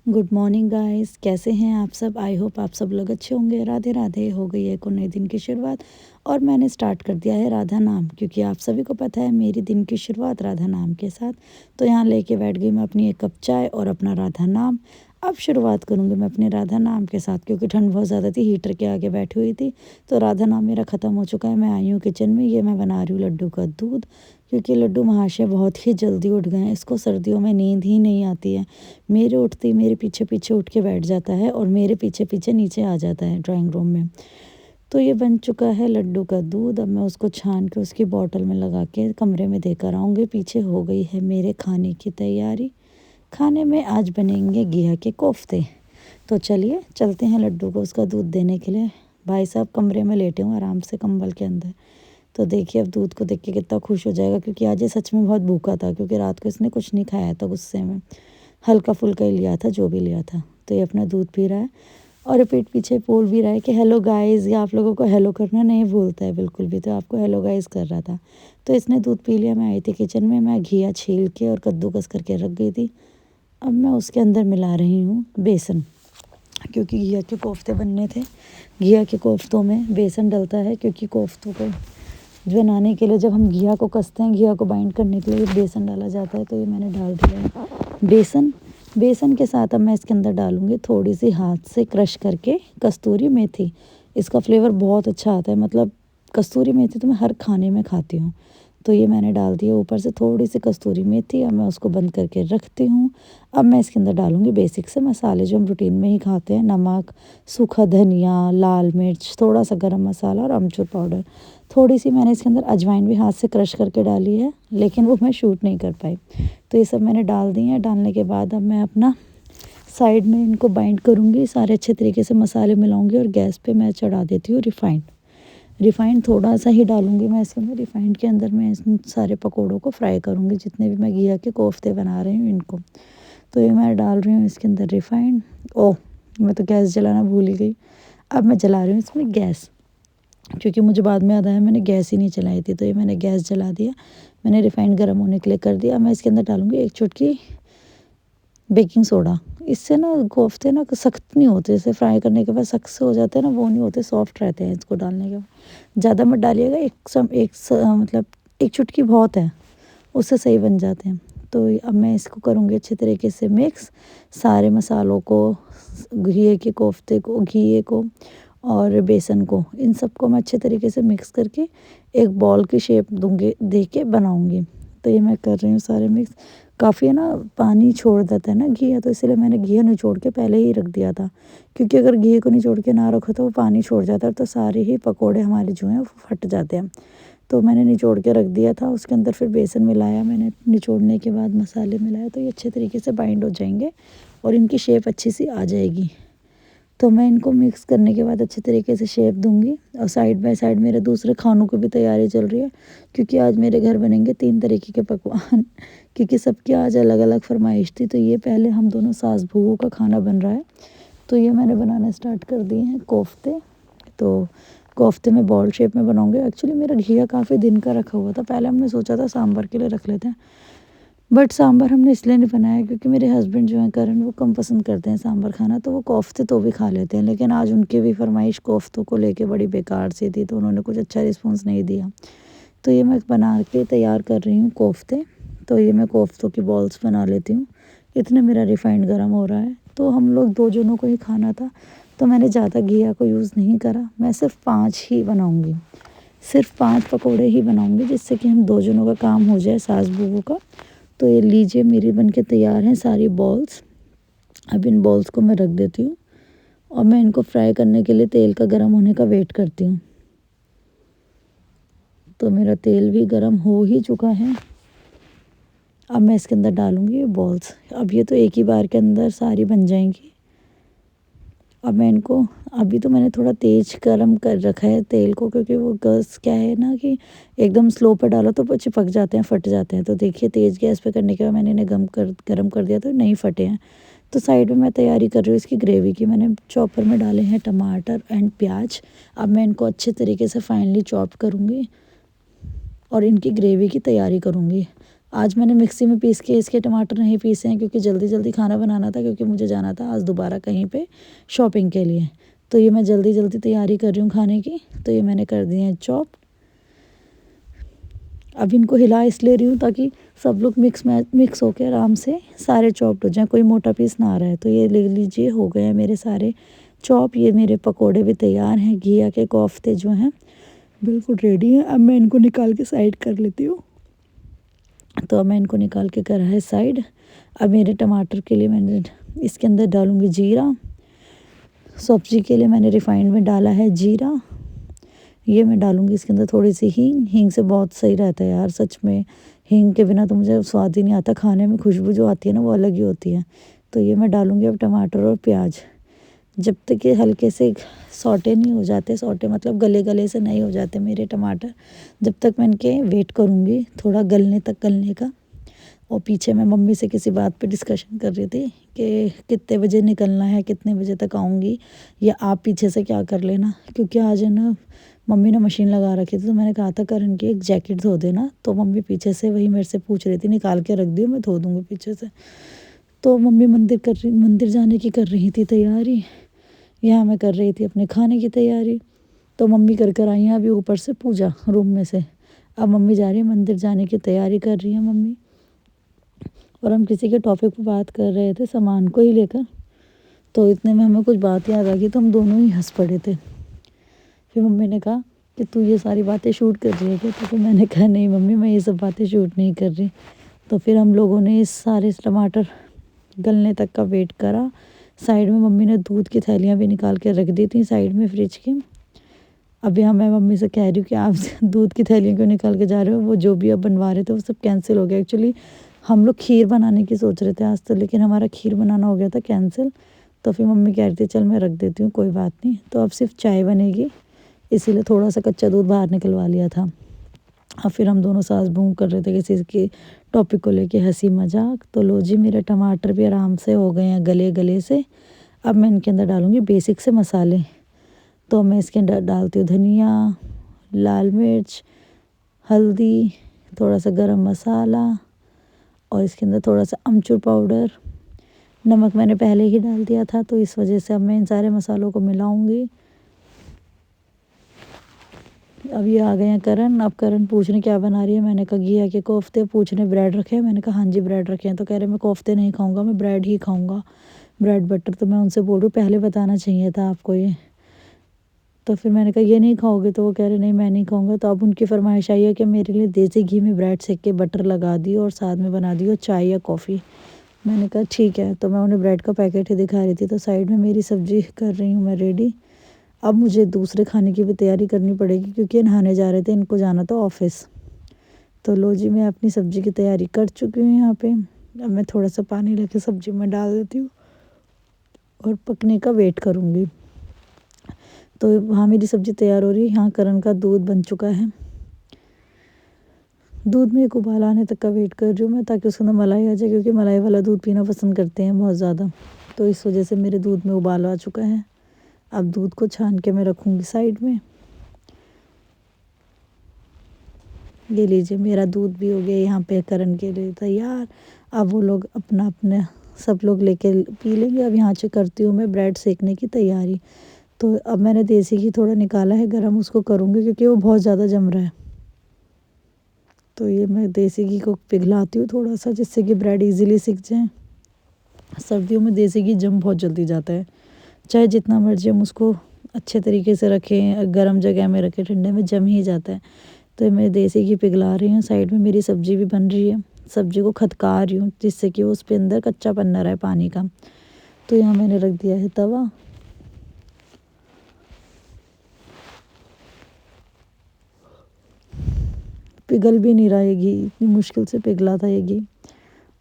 Good morning guys, कैसे हैं आप सब। आई होप आप सब लोग अच्छे होंगे। राधे राधे। हो गई है एक और नए दिन की शुरुआत और मैंने स्टार्ट कर दिया है राधा नाम, क्योंकि आप सभी को पता है मेरी दिन की शुरुआत राधा नाम के साथ। तो यहाँ लेके बैठ गई मैं अपनी एक कप चाय और अपना राधा नाम। अब शुरुआत करूँगी मैं अपने राधा नाम के साथ, क्योंकि ठंड बहुत ज़्यादा थी, हीटर के आगे बैठी हुई थी। तो राधा नाम मेरा ख़त्म हो चुका है। मैं आई हूँ किचन में। ये मैं बना रही हूँ लड्डू का दूध, क्योंकि लड्डू महाशय बहुत ही जल्दी उठ गए हैं। इसको सर्दियों में नींद ही नहीं आती है। मेरे उठते ही मेरे पीछे पीछे उठ के बैठ जाता है और मेरे पीछे पीछे नीचे आ जाता है ड्राइंग रूम में। तो ये बन चुका है लड्डू का दूध। अब मैं उसको छान के उसकी बॉटल में लगा के कमरे में देकर आऊँगी। पीछे हो गई है मेरे खाने की तैयारी। खाने में आज बनेंगे घिया के कोफ्ते। तो चलिए चलते हैं लड्डू को उसका दूध देने के लिए। भाई साहब कमरे में लेटे हूँ आराम से कंबल के अंदर। तो देखिए अब दूध को देख के कितना खुश हो जाएगा, क्योंकि आज ये सच में बहुत भूखा था, क्योंकि रात को इसने कुछ नहीं खाया था गुस्से में। हल्का फुल्का ही लिया था जो भी लिया था। तो ये अपना दूध पी रहा है और पीठ पीछे बोल भी रहा है कि हेलो गाइस। ये आप लोगों को हेलो करना नहीं भूलता है बिल्कुल भी, तो आपको हेलो गाइस कर रहा था। तो इसने दूध पी लिया। मैं आई थी किचन में, मैं घिया छील के और कद्दूकस करके रख गई थी। अब मैं उसके अंदर मिला रही हूँ बेसन, क्योंकि घिया के कोफ्ते बनने थे। घिया के कोफ्तों में बेसन डलता है, क्योंकि कोफ्तों को बनाने के लिए जब हम घिया को कसते हैं, घिया को बाइंड करने के लिए बेसन डाला जाता है। तो ये मैंने डाल दिया है बेसन। बेसन के साथ अब मैं इसके अंदर डालूँगी थोड़ी सी हाथ से क्रश करके कस्तूरी मेथी। इसका फ्लेवर बहुत अच्छा आता है। मतलब कस्तूरी मेथी तो मैं हर खाने में खाती हूँ। तो ये मैंने डाल दिया ऊपर से थोड़ी सी कस्तूरी मेथी। अब मैं उसको बंद करके रखती हूँ। अब मैं इसके अंदर डालूँगी बेसिक से मसाले जो हम रूटीन में ही खाते हैं। नमक, सूखा धनिया, लाल मिर्च, थोड़ा सा गरम मसाला और अमचूर पाउडर। थोड़ी सी मैंने इसके अंदर अजवाइन भी हाथ से क्रश करके डाली है, लेकिन वो मैं शूट नहीं कर पाई। तो ये सब मैंने डाल दी है। डालने के बाद अब मैं अपना साइड में इनको बाइंड करूँगी। सारे अच्छे तरीके से मसाले मिलाऊँगी और गैस पे मैं चढ़ा देती हूँ रिफ़ाइंड। रिफ़ाइंड थोड़ा सा ही डालूँगी मैं इसके अंदर। रिफ़ाइंड के अंदर मैं इन सारे पकौड़ों को फ्राई करूँगी, जितने भी मैं घिया के कोफ्ते बना रही हूँ इनको। तो ये मैं डाल रही हूँ इसके अंदर रिफ़ाइंड। ओह, मैं तो गैस जलाना भूल ही गई। अब मैं जला रही हूँ इसमें गैस, क्योंकि मुझे बाद में याद आया मैंने गैस ही नहीं चलाई थी। तो ये मैंने गैस जला दिया। मैंने रिफ़ाइंड गर्म होने के लिए कर दिया। मैं इसके अंदर डालूँगी एक चुटकी बेकिंग सोडा। इससे ना कोफ्ते ना सख्त नहीं होते, जैसे फ्राई करने के बाद सख्त से हो जाते हैं ना, वो नहीं होते, सॉफ्ट रहते हैं इसको डालने के बाद। ज़्यादा मत डालिएगा, मतलब एक चुटकी बहुत है, उससे सही बन जाते हैं। तो अब मैं इसको करूँगी अच्छे तरीके से मिक्स, सारे मसालों को, घिए के कोफ्ते को, घिए को और बेसन को, इन सबको मैं अच्छे तरीके से मिक्स करके एक बॉल की शेप दूँगी, दे के बनाऊँगी। तो ये मैं कर रही हूँ सारे मिक्स। काफ़ी है ना पानी छोड़ देता है ना घिया, तो इसलिए मैंने घिया निचोड़ के पहले ही रख दिया था, क्योंकि अगर घिए को निचोड़ के ना रखो तो वो पानी छोड़ जाता है, तो सारे ही पकोड़े हमारे जो हैं वो फट जाते हैं। तो मैंने निचोड़ के रख दिया था। उसके अंदर फिर बेसन मिलाया मैंने, निचोड़ने के बाद मसाले मिलाया, तो ये अच्छे तरीके से बाइंड हो जाएंगे और इनकी शेप अच्छी सी आ जाएगी। तो मैं इनको मिक्स करने के बाद अच्छे तरीके से शेप दूंगी। और साइड बाय साइड मेरे दूसरे खानों की भी तैयारी चल रही है, क्योंकि आज मेरे घर बनेंगे 3 तरीके के पकवान, क्योंकि सबकी आज अलग अलग फरमाइश थी। तो ये पहले हम दोनों सास बहू का खाना बन रहा है। तो ये मैंने बनाना स्टार्ट कर दिए हैं कोफ्ते। तो कोफ्ते में बॉल शेप में बनाऊंगे। एक्चुअली मेरा घिया काफ़ी दिन का रखा हुआ था। पहले हमने सोचा था सांभर के लिए रख लेते हैं, बट सांभर हमने इसलिए नहीं बनाया क्योंकि मेरे हस्बैंड जो हैं करण, वो कम पसंद करते हैं सांभर खाना। तो वो कोफ्ते तो भी खा लेते हैं, लेकिन आज उनकी भी फरमाइश कोफ्तों को लेके बड़ी बेकार सी थी, तो उन्होंने कुछ अच्छा रिस्पॉन्स नहीं दिया। तो ये मैं बना के तैयार कर रही हूँ कोफ्ते। तो ये मैं कोफ्तों की बॉल्स बना लेती हूँ। इतने मेरा रिफाइंड गर्म हो रहा है। तो हम लोग 2 जनों को ही खाना था, तो मैंने ज़्यादा घिया को यूज़ नहीं करा। मैं सिर्फ 5 ही बनाऊँगी, सिर्फ 5 पकौड़े ही बनाऊँगी, जिससे कि हम 2 जनों का काम हो जाए, सास बहू का। तो ये लीजिए मेरी बन के तैयार हैं सारी बॉल्स। अब इन बॉल्स को मैं रख देती हूँ और मैं इनको फ्राई करने के लिए तेल का गर्म होने का वेट करती हूँ। तो मेरा तेल भी गर्म हो ही चुका है। अब मैं इसके अंदर डालूँगी ये बॉल्स। अब ये तो एक ही बार के अंदर सारी बन जाएंगी। अब मैं इनको, अभी तो मैंने थोड़ा तेज़ गर्म कर रखा है तेल को, क्योंकि वो गैस क्या है ना कि एकदम स्लो पे डालो तो वो चिपक जाते हैं, फट जाते हैं। तो देखिए तेज़ गैस पे करने के बाद मैंने इन्हें गर्म कर दिया तो नहीं फटे हैं। तो साइड में मैं तैयारी कर रही हूँ इसकी ग्रेवी की। मैंने चॉपर में डाले हैं टमाटर एंड प्याज। अब मैं इनको अच्छे तरीके से फाइनली चॉप करूँगी और इनकी ग्रेवी की तैयारी करूँगी। आज मैंने मिक्सी में पीस के इसके टमाटर नहीं पीसे हैं क्योंकि जल्दी जल्दी खाना बनाना था, क्योंकि मुझे जाना था आज दोबारा कहीं पे शॉपिंग के लिए। तो ये मैं जल्दी जल्दी तैयारी कर रही हूँ खाने की। तो ये मैंने कर दिए हैं चॉप। अब इनको हिला इसलिए रही हूँ ताकि सब लोग मिक्स होकर आराम से सारे चॉप्ड हो जाएं, कोई मोटा पीस ना आ रहा है। तो ये ले लीजिए, हो गए हैं मेरे सारे चॉप। ये मेरे पकोड़े भी तैयार हैं, घिया के कोफ्ते जो हैं बिल्कुल रेडी हैं। अब मैं इनको निकाल के साइड कर लेती हूँ। तो अब मैं इनको निकाल के करा है साइड। अब मेरे टमाटर के लिए मैंने इसके अंदर डालूँगी जीरा। सब्जी के लिए मैंने रिफाइंड में डाला है जीरा। ये मैं डालूँगी इसके अंदर थोड़ी सी हींग। हींग से बहुत सही रहता है यार, सच में। हींग के बिना तो मुझे स्वाद ही नहीं आता खाने में, खुशबू जो आती है ना वो अलग ही होती है। तो ये मैं डालूँगी अब टमाटर और प्याज। जब तक ये हल्के से सौटे नहीं हो जाते, सौटे मतलब गले गले से नहीं हो जाते मेरे टमाटर, जब तक मैं इनके वेट करूँगी थोड़ा गलने तक, गलने का। और पीछे मैं मम्मी से किसी बात पे डिस्कशन कर रही थी कि कितने बजे निकलना है, कितने बजे तक आऊँगी, या आप पीछे से क्या कर लेना। क्योंकि आज है ना मम्मी ने मशीन लगा रखी थी, तो मैंने कहा था करण की एक जैकेट धो देना। तो मम्मी पीछे से वही मेरे से पूछ रही थी, निकाल के रख दियो मैं धो दूँगी पीछे से। तो मम्मी मंदिर जाने की कर रही थी तैयारी, यहाँ मैं कर रही थी अपने खाने की तैयारी। तो मम्मी कर आई हैं अभी ऊपर से पूजा रूम में से। अब मम्मी जा रही है मंदिर जाने की तैयारी कर रही है मम्मी। और हम किसी के टॉपिक पर बात कर रहे थे सामान को ही लेकर। तो इतने में हमें कुछ बात याद आ गई, तो हम दोनों ही हंस पड़े थे। फिर मम्मी ने कहा कि तू ये सारी बातें शूट कर रही है क्या? तो फिर मैंने कहा नहीं मम्मी, मैं ये सब बातें शूट नहीं कर रही। तो फिर हम लोगों ने इस सारे टमाटर गलने तक का वेट करा। साइड में मम्मी ने दूध की थैलियाँ भी निकाल के रख दी थी साइड में फ्रिज की। अब यहाँ मैं मम्मी से कह रही हूँ कि आप दूध की थैलियाँ क्यों निकाल के जा रहे हो? वो जो भी आप बनवा रहे थे वो सब कैंसिल हो गया। एक्चुअली हम लोग खीर बनाने की सोच रहे थे आज तो, लेकिन हमारा खीर बनाना हो गया था कैंसिल। तो फिर मम्मी कह रही थी चल मैं रख देती हूँ, कोई बात नहीं। तो अब सिर्फ चाय बनेगी, इसीलिए थोड़ा सा कच्चा दूध बाहर निकलवा लिया था। अब फिर हम दोनों सास बहू कर रहे थे किसी के टॉपिक को लेके हंसी मजाक। तो लो जी, मेरे टमाटर भी आराम से हो गए हैं गले गले से। अब मैं इनके अंदर डालूँगी बेसिक से मसाले। तो मैं इसके अंदर डालती हूँ धनिया, लाल मिर्च, हल्दी, थोड़ा सा गरम मसाला, और इसके अंदर थोड़ा सा अमचूर पाउडर। नमक मैंने पहले ही डाल दिया था, तो इस वजह से अब मैं इन सारे मसालों को मिलाऊंगी। अब ये आ गए हैं करण। अब करण पूछने क्या बना रही है, मैंने कहा घिया के कोफ्ते। पूछने ब्रेड रखे हैं, मैंने कहा हाँ जी ब्रेड रखे हैं। तो कह रहे मैं कोफ्ते नहीं खाऊंगा, मैं ब्रेड ही खाऊंगा, ब्रेड बटर। तो मैं उनसे बोल रही हूँ पहले बताना चाहिए था आपको ये। तो फिर मैंने कहा ये नहीं खाओगे? तो वो कह रहे नहीं मैं नहीं खाऊंगा। तो अब उनकी फरमाइश आई है कि मेरे लिए देसी घी में ब्रेड सेक के बटर लगा दियो और साथ में बना दियो चाय या कॉफ़ी। मैंने कहा ठीक है। तो मैं उन्हें ब्रेड का पैकेट ही दिखा रही थी। तो साइड में मेरी सब्जी कर रही हूँ मैं रेडी। अब मुझे दूसरे खाने की भी तैयारी करनी पड़ेगी क्योंकि नहाने जा रहे थे, इनको जाना था ऑफिस। तो लो जी, मैं अपनी सब्ज़ी की तैयारी कर चुकी हूँ यहाँ पे। अब मैं थोड़ा सा पानी लेके सब्ज़ी में डाल देती हूँ और पकने का वेट करूँगी। तो वहाँ मेरी सब्ज़ी तैयार हो रही है, यहाँ करण का दूध बन चुका है। दूध में एक उबाल आने तक का वेट कर रही हूँ मैं, ताकि उसके अंदर मलाई आ जाए, क्योंकि मलाई वाला दूध पीना पसंद करते हैं बहुत ज़्यादा। तो इस वजह से मेरे दूध में उबाल आ चुका है। अब दूध को छान के मैं रखूँगी साइड में। ये लीजिए, मेरा दूध भी हो गया यहाँ पे करण के लिए तैयार। अब वो लोग अपना अपना सब लोग लेके पी लेंगे। अब यहाँ से करती हूँ मैं ब्रेड सेकने की तैयारी। तो अब मैंने देसी घी थोड़ा निकाला है गरम, उसको करूँगी क्योंकि वो बहुत ज़्यादा जम रहा है। तो ये मैं देसी घी को पिघलाती हूँ थोड़ा सा, जिससे कि ब्रेड इजीली सिक जाए। सर्दियों में देसी घी जम बहुत जल्दी जाता है, चाहे जितना मर्जी हम उसको अच्छे तरीके से रखें, गर्म जगह में रखें, ठंडे में जम ही जाता है। तो मैं देसी घी पिघला रही हूँ। साइड में मेरी सब्ज़ी भी बन रही है, सब्ज़ी को खदका रही हूँ जिससे कि उस पे अंदर कच्चापन न रहे पानी का। तो यहाँ मैंने रख दिया है तवा। पिघल भी नहीं रहा ये घी, इतनी मुश्किल से पिघला था ये घी।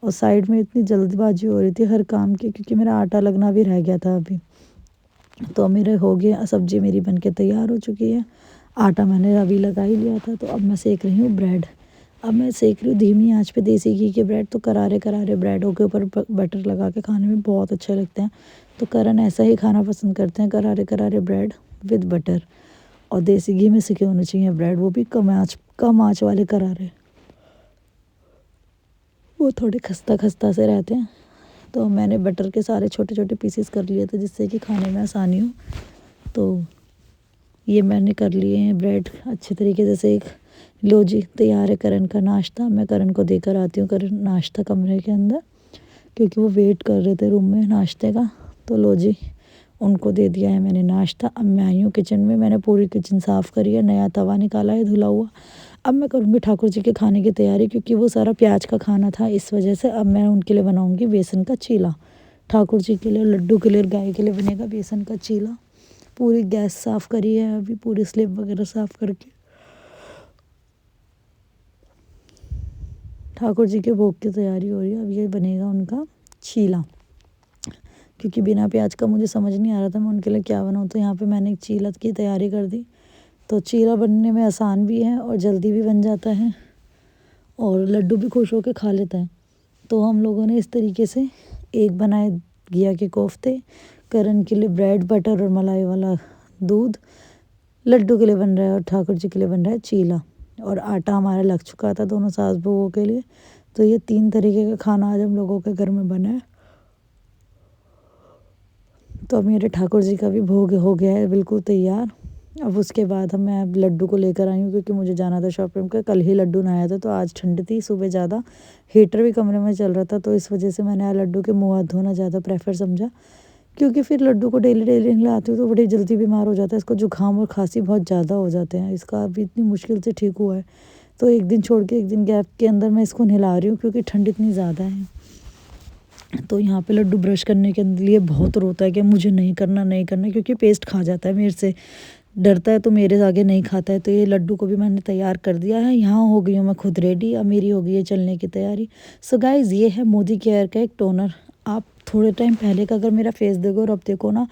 और साइड में इतनी जल्दबाजी हो रही थी हर काम की, क्योंकि मेरा आटा लगना भी रह गया था अभी। तो मेरे हो गया, सब्ज़ी मेरी बन के तैयार हो चुकी है। आटा मैंने अभी लगा ही लिया था। तो अब मैं सेक रही हूँ ब्रेड। अब मैं सेक रही हूँ धीमी आंच पे देसी घी के ब्रेड। तो करारे करारे ब्रेडों के ऊपर बटर लगा के खाने में बहुत अच्छे लगते हैं। तो करण ऐसा ही खाना पसंद करते हैं, करारे करारे ब्रेड विद बटर। और देसी घी में सिके होने चाहिए ब्रेड, वो भी कम आँच वाले करारे। वो थोड़े खस्ता खस्ता से रहते हैं। तो मैंने बटर के सारे छोटे छोटे पीसेस कर लिए थे जिससे कि खाने में आसानी हो। तो ये मैंने कर लिए हैं ब्रेड अच्छे तरीके से एक। लो जी तैयार है करण का नाश्ता। मैं करण को देकर आती हूँ करण नाश्ता कमरे के अंदर, क्योंकि वो वेट कर रहे थे रूम में नाश्ते का। तो लो जी उनको दे दिया है मैंने नाश्ता। अब मैं आई हूँ किचन में। मैंने पूरी किचन साफ़ करी है, नया तवा निकाला है धुला हुआ। अब मैं करूँगी ठाकुर जी के खाने की तैयारी, क्योंकि वो सारा प्याज का खाना था, इस वजह से अब मैं उनके लिए बनाऊँगी बेसन का चीला। ठाकुर जी के लिए, लड्डू के लिए, गाय के लिए बनेगा बेसन का चीला। पूरी गैस साफ़ करी है अभी, पूरी स्लेब वगैरह साफ़ करके ठाकुर जी के भोग की तैयारी हो रही है। अब ये बनेगा उनका चीला, क्योंकि बिना प्याज का मुझे समझ नहीं आ रहा था मैं उनके लिए क्या बनाऊँ। तो यहाँ पे मैंने एक चीला की तैयारी कर दी। तो चीला बनने में आसान भी है और जल्दी भी बन जाता है, और लड्डू भी खुश होकर खा लेता है। तो हम लोगों ने इस तरीके से एक बनाए घिया के कोफ्ते, करण के लिए ब्रेड बटर और मलाई वाला दूध, लड्डू के लिए बन रहा है और ठाकुर जी के लिए बन रहा है चीला। और आटा हमारा लग चुका था दोनों सास बहुओं के लिए। तो ये 3 तरीके का खाना आज हम लोगों के घर में बना है। तो अब मेरे ठाकुर जी का भी भोग हो गया है बिल्कुल तैयार। अब उसके बाद मैं अब लड्डू को लेकर आई हूँ, क्योंकि मुझे जाना था शॉपिंग पे। कल ही लड्डू नहाया था तो आज ठंड थी सुबह ज़्यादा, हीटर भी कमरे में चल रहा था। तो इस वजह से मैंने आज लड्डू के मुँह हाथ धोना ज़्यादा प्रेफर समझा, क्योंकि फिर लड्डू को डेली डेली नहलाती हूँ तो बड़ी जल्दी बीमार हो जाता है। इसको जुकाम और खांसी बहुत ज़्यादा हो जाते हैं। इसका अभी इतनी मुश्किल से ठीक हुआ है। तो एक दिन छोड़ के एक दिन गैप के अंदर मैं इसको नहला रही हूँ, क्योंकि ठंड इतनी ज़्यादा है। तो यहाँ पे लड्डू ब्रश करने के लिए बहुत रोता है कि मुझे नहीं करना नहीं करना, क्योंकि पेस्ट खा जाता है मेरे से, डरता है तो मेरे आगे नहीं खाता है। तो ये लड्डू को भी मैंने तैयार कर दिया है। यहाँ हो गई हूँ मैं खुद रेडी। अब मेरी हो गई है चलने की तैयारी। सो गाइज़ ये है मोदी केयर का एक टोनर। आप थोड़े टाइम पहले का अगर मेरा फेस देखो और अब देखो ना,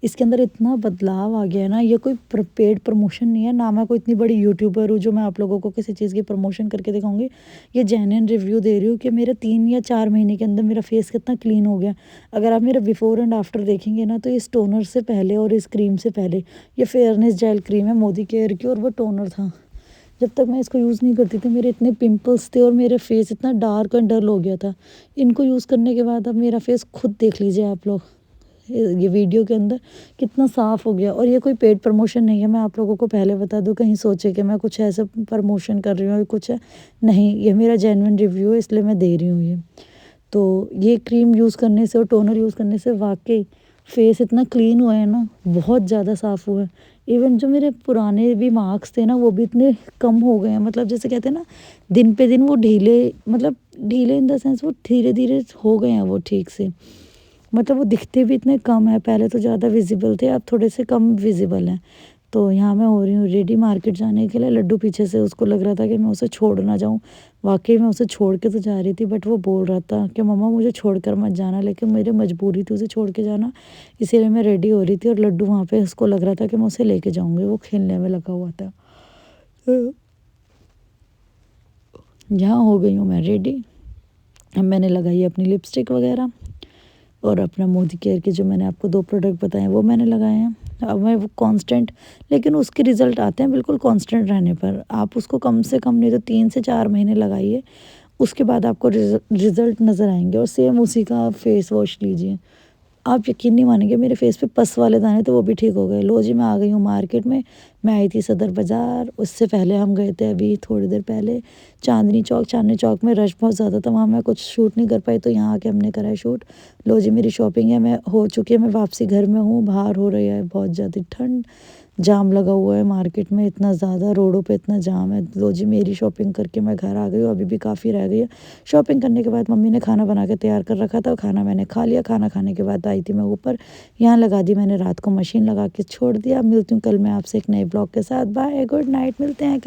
इसके अंदर इतना बदलाव आ गया है ना। ये कोई पेड प्रमोशन नहीं है, ना मैं कोई इतनी बड़ी यूट्यूबर हूँ जो मैं आप लोगों को किसी चीज़ की प्रमोशन करके दिखाऊंगी। ये जेन्युइन रिव्यू दे रही हूँ कि मेरे 3 या 4 महीने के अंदर मेरा फेस कितना क्लीन हो गया। अगर आप मेरा बिफोर एंड आफ्टर देखेंगे ना, तो इस टोनर से पहले और इस क्रीम से पहले, ये फेयरनेस जेल क्रीम है मोदी केयर की, और वो टोनर था। जब तक मैं इसको यूज़ नहीं करती थी मेरे इतने पिंपल्स थे और मेरे फेस इतना डार्क एंड डल हो गया था। इनको यूज़ करने के बाद अब मेरा फेस खुद देख लीजिए आप लोग ये वीडियो के अंदर कितना साफ़ हो गया। और ये कोई पेड प्रमोशन नहीं है, मैं आप लोगों को पहले बता दूं, कहीं सोचे कि मैं कुछ ऐसा प्रमोशन कर रही हूँ कुछ है नहीं। ये मेरा जेन्युइन रिव्यू है, इसलिए मैं दे रही हूँ ये। तो ये क्रीम यूज़ करने से और टोनर यूज़ करने से वाकई फेस इतना क्लीन हुआ है ना, बहुत ज़्यादा साफ़ हुआ है। इवन जो मेरे पुराने भी मार्क्स थे ना, वो भी इतने कम हो गए हैं। मतलब जैसे कहते हैं ना, दिन पे दिन वो ढीले, मतलब ढीले इन द सेंस वो धीरे धीरे हो गए हैं वो ठीक से। मतलब वो दिखते भी इतने कम है, पहले तो ज़्यादा विजिबल थे, अब थोड़े से कम विजिबल हैं। तो यहाँ मैं हो रही हूँ रेडी मार्केट जाने के लिए। लड्डू पीछे से उसको लग रहा था कि मैं उसे छोड़ ना जाऊँ। वाकई मैं उसे छोड़ के तो जा रही थी, बट वो बोल रहा था कि मम्मा मुझे छोड़कर मत जाना, लेकिन मेरी मजबूरी थी उसे छोड़ के जाना। इसीलिए मैं रेडी हो रही थी, और लड्डू वहाँ पे उसको लग रहा था कि मैं उसे लेके जाऊँगी, वो खेलने में लगा हुआ था। यहाँ हो गई हूँ मैं रेडी। अब मैंने लगाई अपनी लिपस्टिक वगैरह, और अपना मोदी केयर के जो मैंने आपको 2 प्रोडक्ट बताए वो मैंने लगाए हैं। अब मैं वो कांस्टेंट, लेकिन उसके रिज़ल्ट आते हैं बिल्कुल कांस्टेंट रहने पर। आप उसको कम से कम नहीं तो 3 से 4 महीने लगाइए, उसके बाद आपको रिज़ल्ट नज़र आएंगे। और सेम उसी का फेस वॉश लीजिए, आप यकीन नहीं मानेंगे मेरे फेस पे पस वाले दाने तो वो भी ठीक हो गए। लो जी मैं आ गई हूँ मार्केट में। मैं आई थी सदर बाज़ार, उससे पहले हम गए थे अभी थोड़ी देर पहले चांदनी चौक। चांदनी चौक में रश बहुत ज़्यादा था, वहाँ मैं कुछ शूट नहीं कर पाई, तो यहाँ आके हमने करा है शूट। लो जी मेरी शॉपिंग है, मैं हो चुकी है, मैं वापसी घर में हूँ। बाहर हो रही है बहुत ज़्यादा ठंड, जाम लगा हुआ है मार्केट में इतना ज़्यादा, रोडों पे इतना जाम है। लो जी मेरी शॉपिंग करके मैं घर आ गई हूँ, अभी भी काफ़ी रह गई है। शॉपिंग करने के बाद मम्मी ने खाना बना के तैयार कर रखा था, खाना मैंने खा लिया। खाना खाने के बाद आई थी मैं ऊपर, यहाँ लगा दी मैंने रात को मशीन लगा के छोड़ दिया। मिलती हूँ कल मैं आपसे एक नए ब्लॉग के साथ। बाय, गुड नाइट, मिलते हैं कल।